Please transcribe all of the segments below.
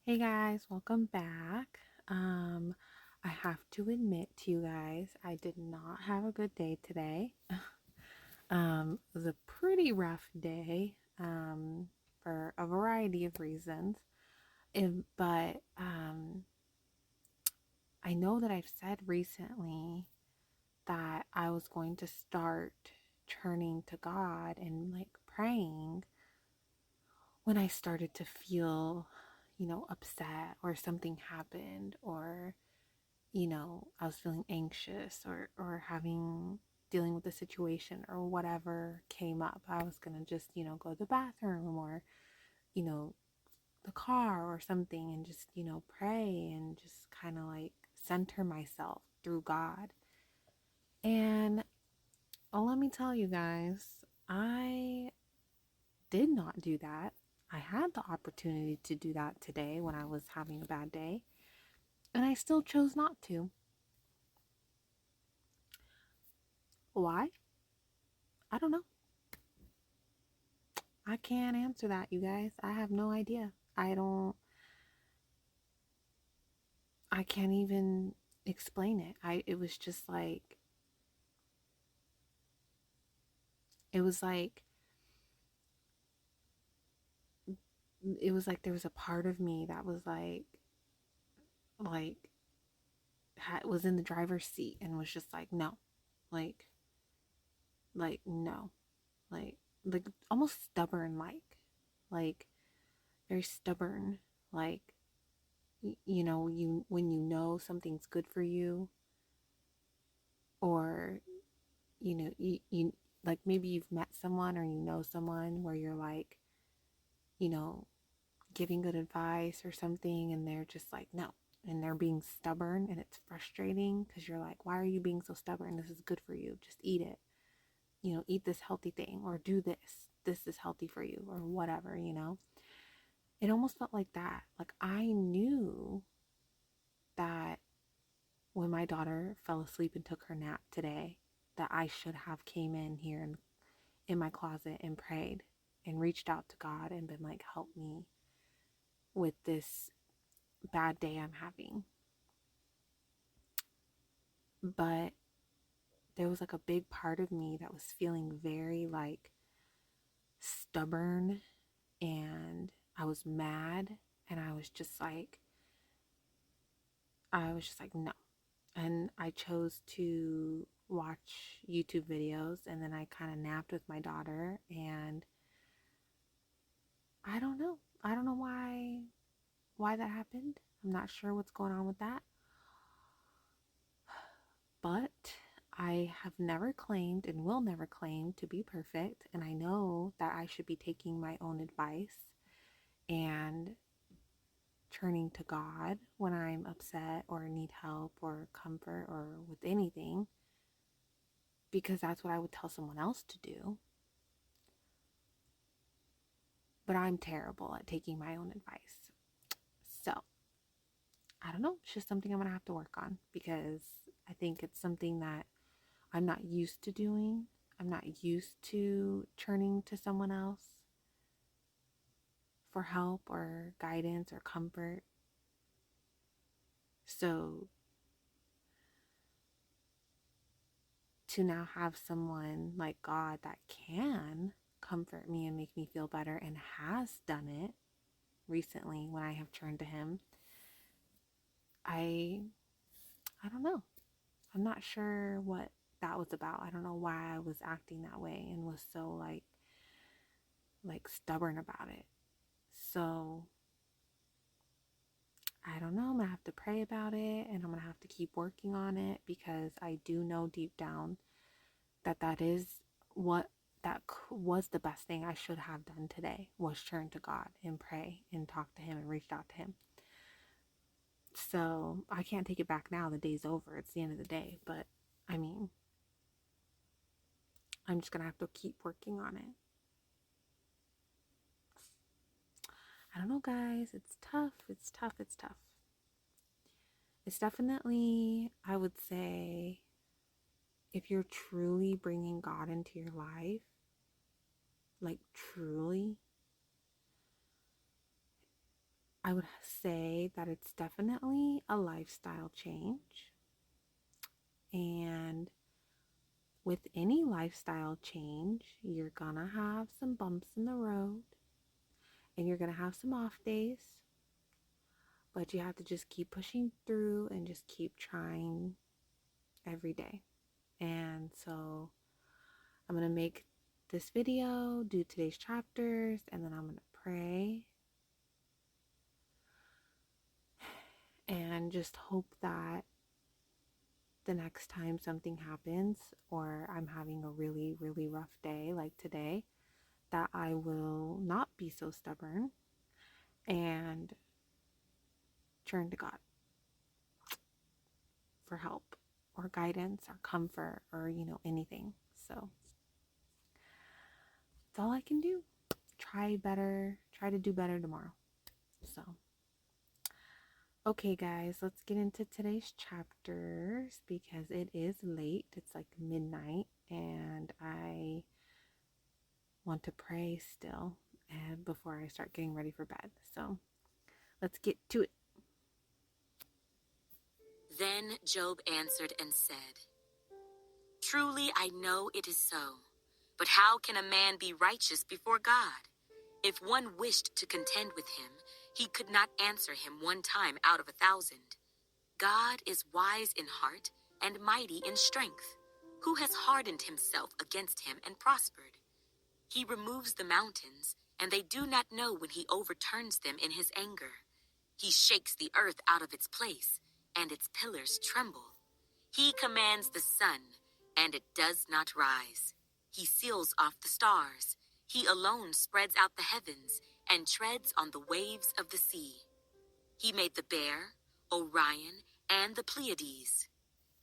Hey guys, welcome back. Um, I have to admit to you guys, I did not have a good day today. It was a pretty rough day, for a variety of reasons. But I know that I've said recently that I was going to start turning to God and like praying when I started to feel, upset or something happened or I was feeling anxious or having dealing with the situation or whatever came up. I was going to just, go to the bathroom or, you know, the car or something and just, pray and just kind of like center myself through God. And let me tell you guys, I did not do that. I had the opportunity to do that today when I was having a bad day, and I still chose not to. Why? I don't know. I can't answer that, you guys. I have no idea. I can't even explain it. It was just like, it was like, it was like there was a part of me that was like, was in the driver's seat and was just like, no, like, no, like, like almost stubborn, like, very stubborn, like, when you know something's good for you, or you like maybe you've met someone or someone where you're like, you know, giving good advice or something and they're just like, no. And they're being stubborn and it's frustrating because you're like, why are you being so stubborn? This is good for you. Just eat it. Eat this healthy thing or do this. This is healthy for you or whatever. It almost felt like that. Like I knew that when my daughter fell asleep and took her nap today, that I should have came in here and in my closet and prayed and reached out to God and been like, help me with this bad day I'm having. But there was like a big part of me that was feeling very like stubborn, and I was mad, and I was just like, no. And I chose to watch YouTube videos, and then I kind of napped with my daughter, and I don't know. I don't know why that happened. I'm not sure what's going on with that. But I have never claimed and will never claim to be perfect. And I know that I should be taking my own advice and turning to God when I'm upset or need help or comfort or with anything, because that's what I would tell someone else to do. But I'm terrible at taking my own advice. So I don't know. It's just something I'm going to have to work on, because I think it's something that I'm not used to doing. I'm not used to turning to someone else for help or guidance or comfort. So to now have someone like God that can comfort me and make me feel better and has done it recently when I have turned to him, I I don't know. I'm not sure what that was about. I don't know why I was acting that way and was so like stubborn about it. So I don't know. I'm gonna have to pray about it, and I'm gonna have to keep working on it, because I do know deep down that that is what was the best thing I should have done today, was turn to God and pray and talk to him and reach out to him. So I can't take it back now. The day's over. It's the end of the day. But I mean, I'm just gonna have to keep working on it. I don't know, guys. It's tough. It's tough. It's tough. It's definitely, I would say, if you're truly bringing God into your life, like truly, I would say that it's definitely a lifestyle change. And with any lifestyle change, you're gonna have some bumps in the road and you're gonna have some off days, but you have to just keep pushing through and just keep trying every day. And so I'm gonna make this video, do today's chapters, and then I'm gonna pray and just hope that the next time something happens or I'm having a really, really rough day like today, that I will not be so stubborn and turn to God for help or guidance or comfort or, anything. So that's all I can do. Try to do better tomorrow. So, okay, guys, let's get into today's chapters because it is late. It's like midnight, and I want to pray still and before I start getting ready for bed. So, let's get to it. Then Job answered and said, "Truly I know it is so. But how can a man be righteous before God? If one wished to contend with him, he could not answer him one time out of 1,000. God is wise in heart and mighty in strength. Who has hardened himself against him and prospered? He removes the mountains, and they do not know when he overturns them in his anger. He shakes the earth out of its place, and its pillars tremble. He commands the sun, and it does not rise. He seals off the stars. He alone spreads out the heavens and treads on the waves of the sea. He made the Bear, Orion, and the Pleiades,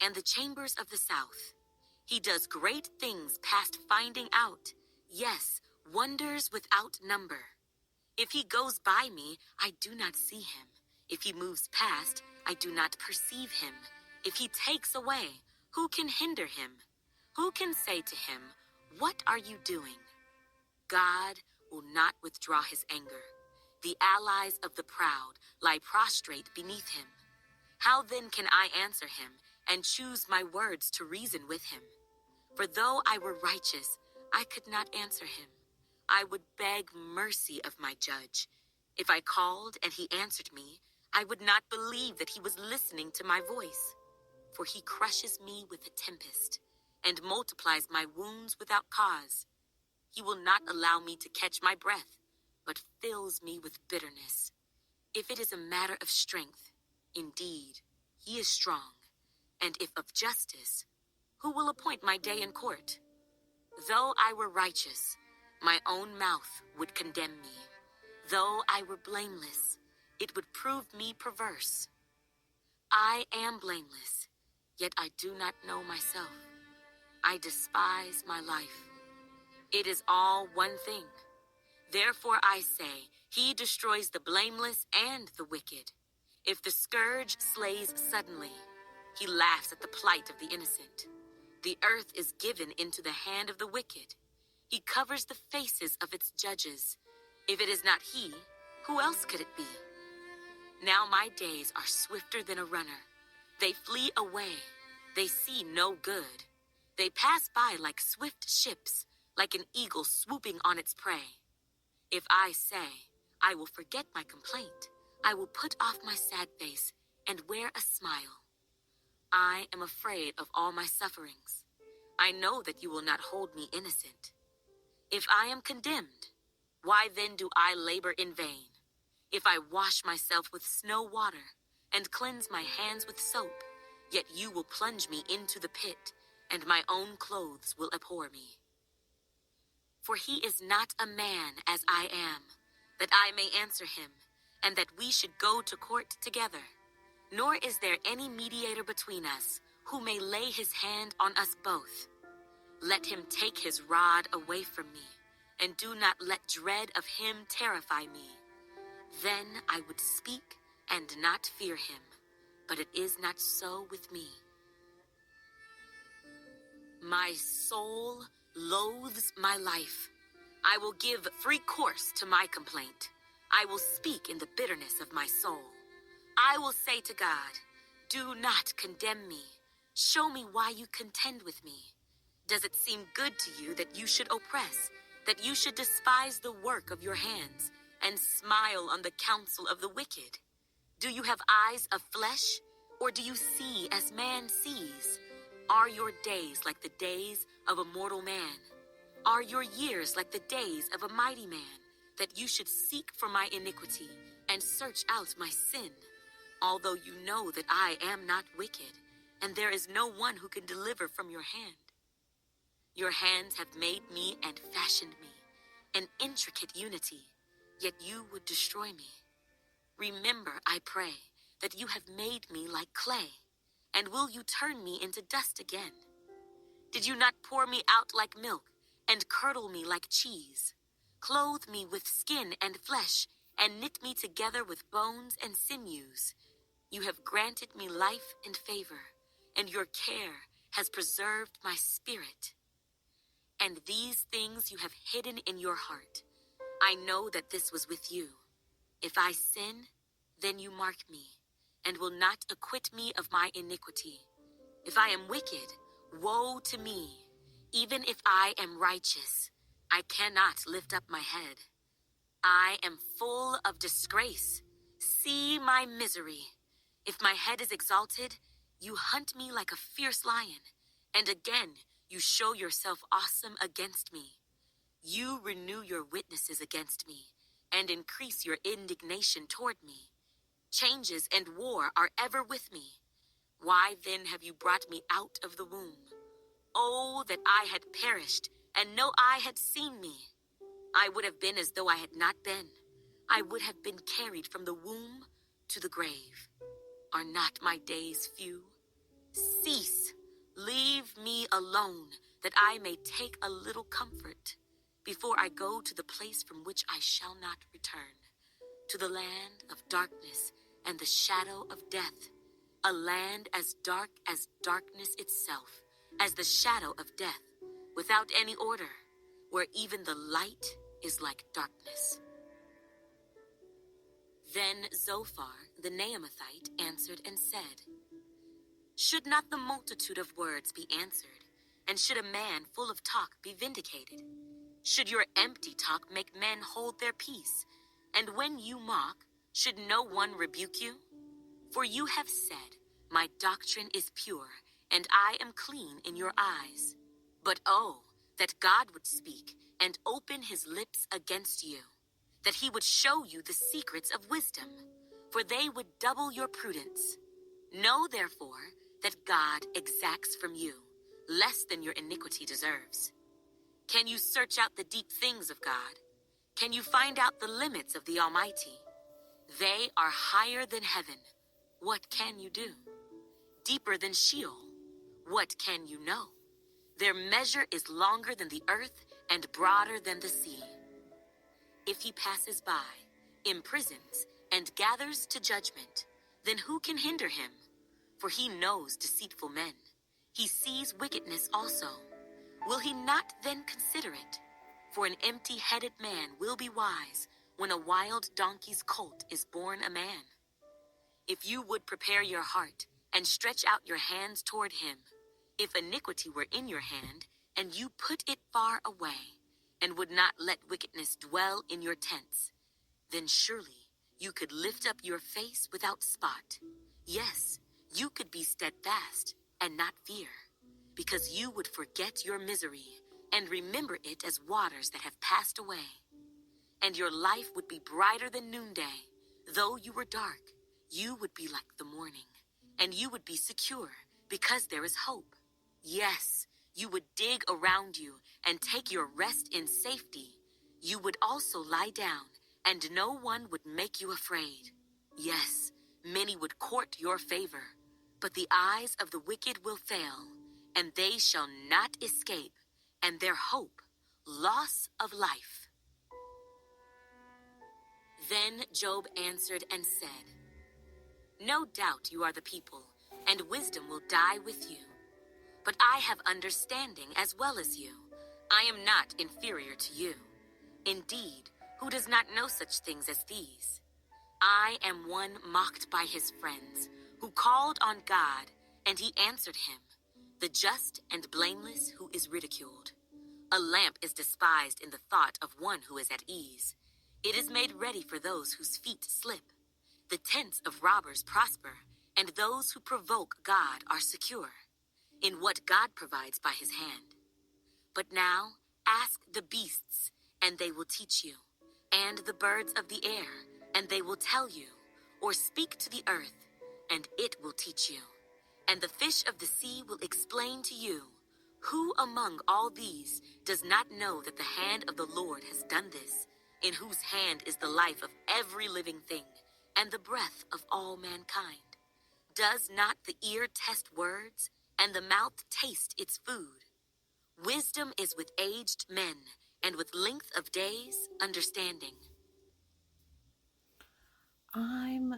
and the chambers of the south. He does great things past finding out, yes, wonders without number. If he goes by me, I do not see him. If he moves past, I do not perceive him. If he takes away, who can hinder him? Who can say to him, "What are you doing?" God will not withdraw his anger. The allies of the proud lie prostrate beneath him. How then can I answer him and choose my words to reason with him? For though I were righteous, I could not answer him. I would beg mercy of my judge. If I called and he answered me, I would not believe that he was listening to my voice. For he crushes me with a tempest and multiplies my wounds without cause. He will not allow me to catch my breath, but fills me with bitterness. If it is a matter of strength, indeed, he is strong. And if of justice, who will appoint my day in court? Though I were righteous, my own mouth would condemn me. Though I were blameless, it would prove me perverse. I am blameless, yet I do not know myself. I despise my life. It is all one thing. Therefore I say, he destroys the blameless and the wicked. If the scourge slays suddenly, he laughs at the plight of the innocent. The earth is given into the hand of the wicked. He covers the faces of its judges. If it is not he, who else could it be? Now my days are swifter than a runner. They flee away. They see no good. They pass by like swift ships, like an eagle swooping on its prey. If I say, I will forget my complaint, I will put off my sad face and wear a smile. I am afraid of all my sufferings. I know that you will not hold me innocent. If I am condemned, why then do I labor in vain? If I wash myself with snow water and cleanse my hands with soap, yet you will plunge me into the pit, and my own clothes will abhor me. For he is not a man as I am, that I may answer him, and that we should go to court together. Nor is there any mediator between us, who may lay his hand on us both. Let him take his rod away from me, and do not let dread of him terrify me. Then I would speak and not fear him, but it is not so with me. My soul loathes my life. I will give free course to my complaint. I will speak in the bitterness of my soul. I will say to God, do not condemn me. Show me why you contend with me. Does it seem good to you that you should oppress, that you should despise the work of your hands, and smile on the counsel of the wicked? Do you have eyes of flesh, or do you see as man sees? Are your days like the days of a mortal man? Are your years like the days of a mighty man, that you should seek for my iniquity and search out my sin? Although you know that I am not wicked, and there is no one who can deliver from your hand. Your hands have made me and fashioned me, an intricate unity, yet you would destroy me. Remember, I pray, that you have made me like clay, and will you turn me into dust again? Did you not pour me out like milk, and curdle me like cheese? Clothe me with skin and flesh, and knit me together with bones and sinews. You have granted me life and favor, and your care has preserved my spirit. And these things you have hidden in your heart. I know that this was with you. If I sin, then you mark me, and will not acquit me of my iniquity. If I am wicked, woe to me. Even if I am righteous, I cannot lift up my head. I am full of disgrace. See my misery. If my head is exalted, you hunt me like a fierce lion, and again you show yourself awesome against me. You renew your witnesses against me, and increase your indignation toward me. Changes and war are ever with me. Why then have you brought me out of the womb? Oh, that I had perished, and no eye had seen me. I would have been as though I had not been. I would have been carried from the womb to the grave. Are not my days few? Cease, leave me alone, that I may take a little comfort, before I go to the place from which I shall not return, to the land of darkness and the shadow of death, a land as dark as darkness itself, as the shadow of death, without any order, where even the light is like darkness. Then Zophar the Naamathite answered and said, should not the multitude of words be answered, and should a man full of talk be vindicated? Should your empty talk make men hold their peace? And when you mock, should no one rebuke you? For you have said, my doctrine is pure, and I am clean in your eyes. But oh, that God would speak and open his lips against you, that he would show you the secrets of wisdom, for they would double your prudence. Know therefore that God exacts from you less than your iniquity deserves. Can you search out the deep things of God? Can you find out the limits of the Almighty? They are higher than heaven. What can you do? Deeper than Sheol. What can you know? Their measure is longer than the earth and broader than the sea. If he passes by, imprisons, and gathers to judgment, then who can hinder him? For he knows deceitful men. He sees wickedness also. Will he not then consider it? For an empty-headed man will be wise when a wild donkey's colt is born a man. If you would prepare your heart and stretch out your hands toward him, if iniquity were in your hand and you put it far away and would not let wickedness dwell in your tents, then surely you could lift up your face without spot. Yes, you could be steadfast and not fear, because you would forget your misery and remember it as waters that have passed away. And your life would be brighter than noonday. Though you were dark, you would be like the morning, and you would be secure because there is hope. Yes, you would dig around you and take your rest in safety. You would also lie down, and no one would make you afraid. Yes, many would court your favor, but the eyes of the wicked will fail, and they shall not escape, and their hope, loss of life. Then Job answered and said, no doubt you are the people, and wisdom will die with you. But I have understanding as well as you. I am not inferior to you. Indeed, who does not know such things as these. I am one mocked by his friends, who called on God, and he answered him, the just and blameless who is ridiculed. A lamp is despised in the thought of one who is at ease. It is made ready for those whose feet slip. The tents of robbers prosper, and those who provoke God are secure in what God provides by his hand. But now ask the beasts, and they will teach you, and the birds of the air, and they will tell you, or speak to the earth, and it will teach you, and the fish of the sea will explain to you. Who among all these does not know that the hand of the Lord has done this, in whose hand is the life of every living thing, and the breath of all mankind? Does not the ear test words, and the mouth taste its food? Wisdom is with aged men, and with length of days, understanding. I'm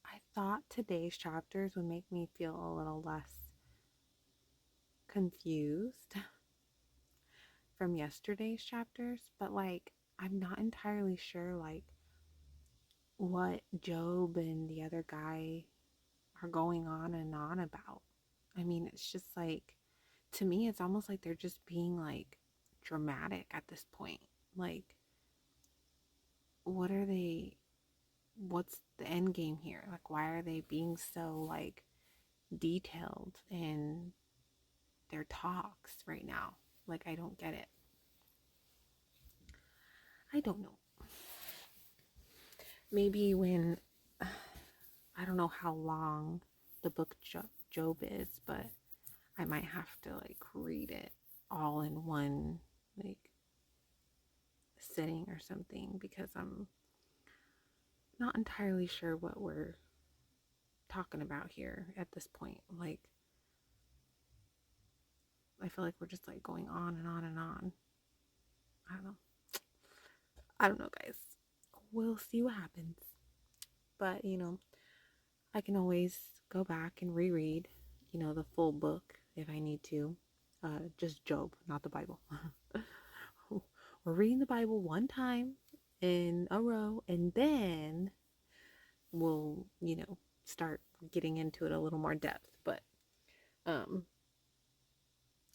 I thought today's chapters would make me feel a little less confused from yesterday's chapters, but like I'm not entirely sure like what Job and the other guy are going on and on about. I mean, it's just like to me it's almost like they're just being like dramatic at this point. Like what are they what's the end game here? Like why are they being so like detailed in their talks right now? Like I don't get it. I don't know. Maybe when I don't know how long the book Job is, but I might have to like read it all in one like sitting or something because I'm not entirely sure what we're talking about here at this point. Like I feel like we're just like going on and on and on. I don't know. I don't know, guys. We'll see what happens. But, I can always go back and reread, the full book if I need to. Just Job, not the Bible. We're reading the Bible one time in a row, and then we'll, start getting into it a little more depth. But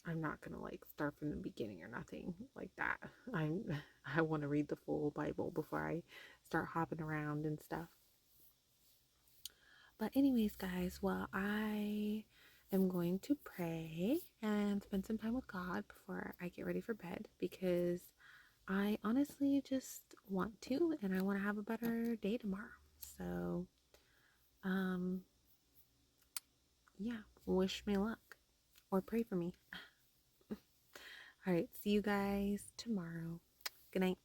I'm not gonna like start from the beginning or nothing like that. I want to read the full Bible before I start hopping around and stuff. But anyways, guys, well, I am going to pray and spend some time with God before I get ready for bed because I honestly just want to and I want to have a better day tomorrow. So, yeah, wish me luck or pray for me. All right, see you guys tomorrow. Good night.